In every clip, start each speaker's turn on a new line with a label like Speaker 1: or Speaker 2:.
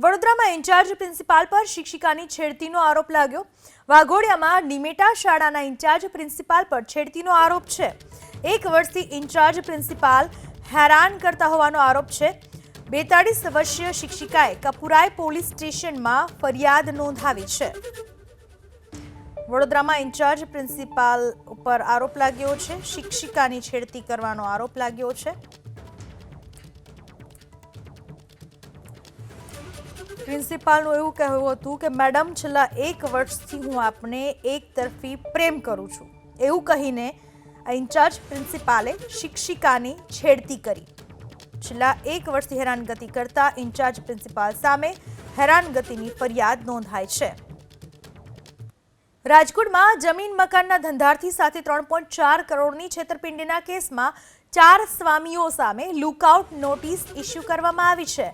Speaker 1: વડોદરામાં in charge principal પર શિક્ષિકાની છેડતીનો આરોપ લાગ્યો। વાઘોડિયામાં નિમેટા શાળાના ઇન્ચાર્જ પ્રિન્સિપાલ પર છેડતીનો આરોપ છે। 1 વર્ષથી ઇન્ચાર્જ પ્રિન્સિપાલ હેરાન કરતા હોવાનો આરોપ છે। 42 વર્ષીય શિક્ષિકાએ કપુરાઈ પોલીસ સ્ટેશનમાં ફરિયાદ નોંધાવી છે। વડોદરામાં ઇન્ચાર્જ પ્રિન્સિપાલ ઉપર આરોપ લાગ્યો છે। શિક્ષિકાની છેડતી કરવાનો આરોપ લાગ્યો છે। પ્રિન્સિપાલનું એવું કહેવું હતું કે મેડમ છેલ્લા 1 વર્ષથી હું આપને એક તરફી પ્રેમ કરું છું, એવું કહીને ઇન્ચાર્જ પ્રિન્સિપાલે શિક્ષિકાની છેડતી કરી। છેલ્લા 1 વર્ષથી હેરાનગતિ કરતા ઇન્ચાર્જ પ્રિન્સિપાલ સામે હેરાનગતિની ફરિયાદ નોંધાઈ છે। રાજકોટમાં જમીન મકાનના ધંધાર્થી સાથે 3.4 કરોડની છેતરપિંડીના કેસમાં 4 સ્વામીઓ સામે લુકઆઉટ નોટિસ ઇસ્યુ કરવામાં આવી છે।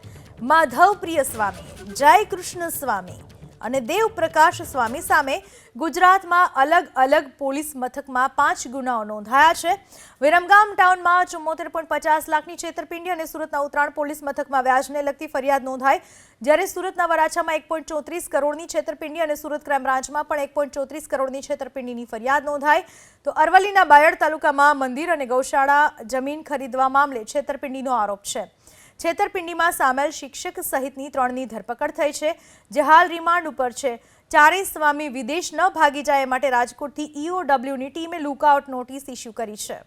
Speaker 1: માધવપ્રિય સ્વામી, જયકૃષ્ણ સ્વામી અને દેવપ્રકાશ સ્વામી સામે ગુજરાતમાં અલગ અલગ પોલીસ મથકમાં 5 ગુનાઓ નોંધાયા છે। વિરમગામ ટાઉનમાં 74.50 લાખની છેતરપિંડી અને સુરતના ઉત્તરાણ પોલીસ મથકમાં વ્યાજને લગતી ફરિયાદ નોંધાઈ, જ્યારે સુરતના વરાછામાં 1.34 કરોડની છેતરપિંડી અને સુરત ક્રાઇમ બ્રાન્ચમાં પણ 1.34 કરોડની છેતરપિંડીની ફરિયાદ નોંધાઈ। તો અરવલ્લીના બાયડ તાલુકામાં મંદિર અને ગૌશાળા જમીન ખરીદવા મામલે છેતરપિંડીનો આરોપ છે। છેતરપિંડીમાં સામેલ શિક્ષક સહિતની 3ની ધરપકડ થઈ છે, જે હાલ રિમાન્ડ ઉપર છે। 4 સ્વામી વિદેશ ન ભાગી જાય માટે રાજકોટથી EOWની ટીમે લુકઆઉટ નોટિસ ઇસ્યુ કરી છે।